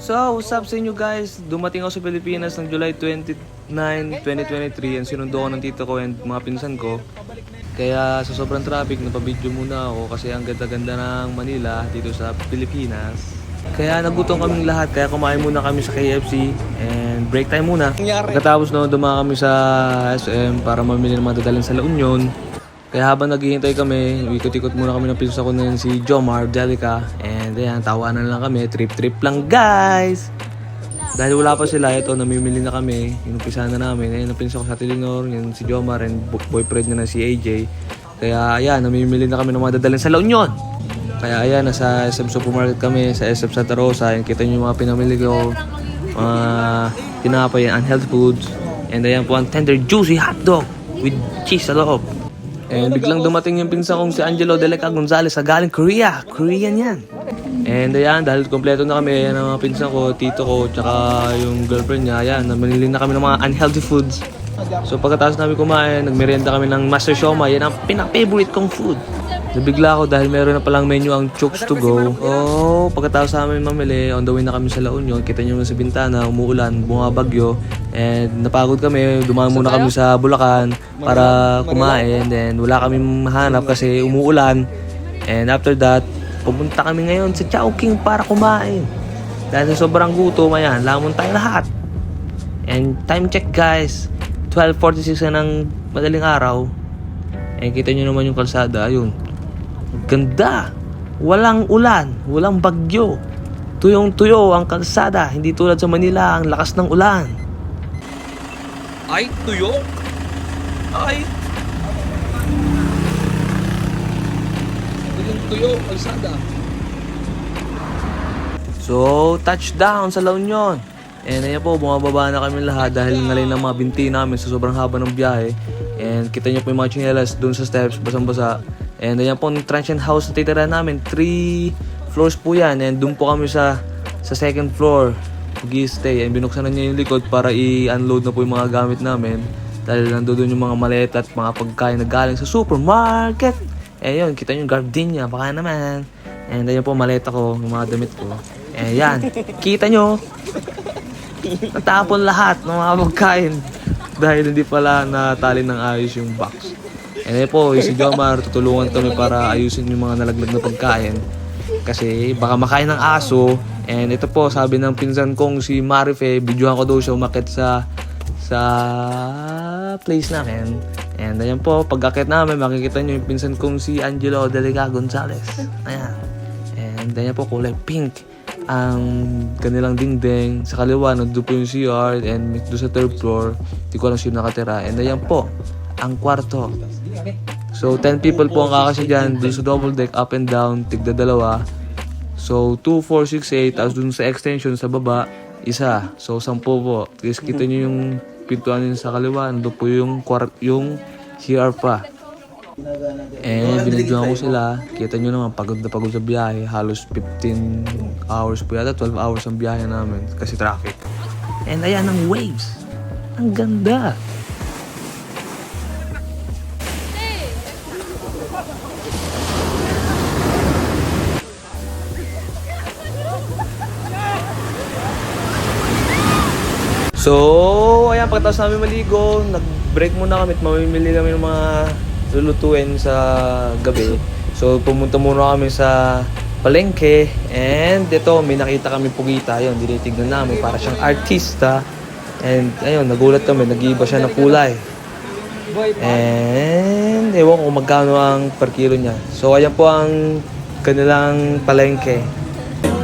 So, what's up sa inyo guys? Dumating ako sa Pilipinas ng July 29, 2023 and sinundo ko ng tito ko and mga pinsan ko. Kaya sa sobrang traffic, napabidyo muna ako kasi ang ganda-ganda ng Manila dito sa Pilipinas. Kaya nagutom kaming lahat, kaya kumain muna kami sa KFC and break time muna. Pagkatapos no, dumaan kami sa SM para mamili ng mga dadalhin sa La Union. Kaya habang naghihintay kami, ikot-ikot muna kami ng pinsa ko na yun si Jomar, Delica. And ayan, tawanan lang kami. Trip-trip lang guys! Dahil wala pa sila, ito, namimili na kami. Inumpisa na namin. Ayan, napinsa ko sa Telenor, yun si Jomar and boyfriend niya na si AJ. Kaya ayan, namimili na kami ng mga dadalhin sa La Union. Kaya ayan, nasa SM Supermarket kami, sa SM Santa Rosa. Ayan, kita nyo yung mga pinamili ko. Mga tinapay, unhealthy foods. And ayan po ang tender juicy hotdog with cheese sa loob. And biglang dumating yung pinsan kong si Angelo Deleca Gonzalez sa galing Korea. Korean yan. And ayan, dahil kompleto na kami, ayan ang mga pinsan ko, tito ko, tsaka yung girlfriend niya, ayan, namili na kami ng mga unhealthy foods. So pagkatapos namin kumain, nagmerienda kami ng Master Siomai, yan ang pinaka-favorite kong food. Nabigla ako dahil meron na palang menu ang Chokes to go. Oh, pagkatapos namin mamili, on the way na kami sa La Union, kita nyo sa bintana, umuulan, bumabagyo. And napagod kami, dumaan muna kami sa Bulacan para kumain. Then wala kami mahanap kasi umuulan. And after that, pumunta kami ngayon sa Chowking para kumain. Dahil sa sobrang gutom, ayan, lamon tayo lahat. And time check guys, 12:46 na ng madaling araw. And kita nyo naman yung kalsada, ayun. Ganda! Walang ulan, walang bagyo. Tuyong-tuyo ang kalsada, hindi tulad sa Manila, ang lakas ng ulan. Ay, tuyo? Ay! Tuyong-tuyo, kalsada. So, touchdown sa La Union. And ayan po, bumababa na kami lahat dahil ngalay ng mga binti namin sa sobrang haba ng biyahe. And kita nyo po yung mga chinelas dun sa steps, basang-basa. And ayan po, yung transient house na titira namin, 3 floors po yan. And dun po kami sa second floor, mag-i-stay. And binuksan na niya yung likod para i-unload na po yung mga gamit namin. Dahil nandun yung mga maleta at mga pagkain na galing sa supermarket. And yun, kita nyo yung gardenia, baka naman. And ayan po, maleta ko, yung mga damit ko. And yan, kita nyo, natapon lahat ng mga pagkain. Dahil hindi pala natali ng ayos yung box. And then po, si Jomar, tutulungan kami para ayusin yung mga nalaglag na pagkain. Kasi baka makain ng aso. And ito po, sabi ng pinsan kong si Marife, videohan ko daw siya umakit sa place namin. And ayan po, pag-akit namin, makikita nyo yung pinsan kong si Angelo Deleca Gonzalez. Ayan. And ayan po, kulay pink ang kanilang dingding. Sa kaliwa, nandun po yung CR. And doon sa third floor, hindi ko alam sino nakatira. And ayan po, ang kwarto. So 10 people po ang kakasya dyan. Doon sa double deck, up and down, tigda dalawa. So 2, 4, 6, 8. Tapos doon sa extension sa baba, isa. So 10 po. Tapos kita nyo yung pintuan yun sa kaliwa. Nandun po yung CR pa. Binigyan ko sila. Kita nyo naman, pagod na pagod sa biyahe. Halos 15 hours po yata, 12 hours ang biyahe namin kasi traffic. And ayan ang waves. Ang ganda. So, ayan, pagkatapos namin maligo, nag-break muna kami at mamimili kami ng mga lulutuin sa gabi. So, pumunta muna kami sa palengke. And ito, may nakita kami pugita. Ayun, dinitignan namin para siyang artista. And ayun, nagulat kami, nag-iiba siya ng kulay. And ewan ko magkano ang per kilo niya. So, ayan po ang kanilang palengke.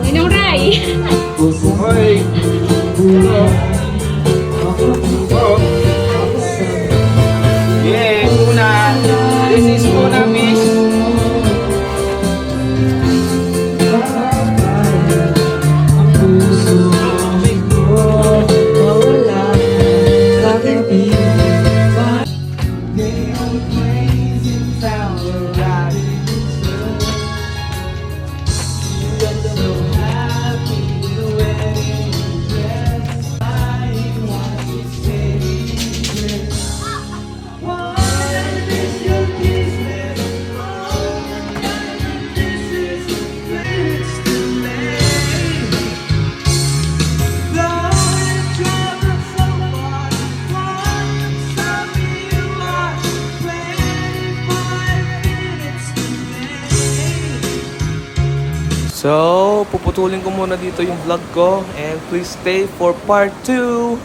Ninong Ray! Hoy! Yeah, una. This is una fish. So, puputulin ko muna dito yung vlog ko and please stay for part 2.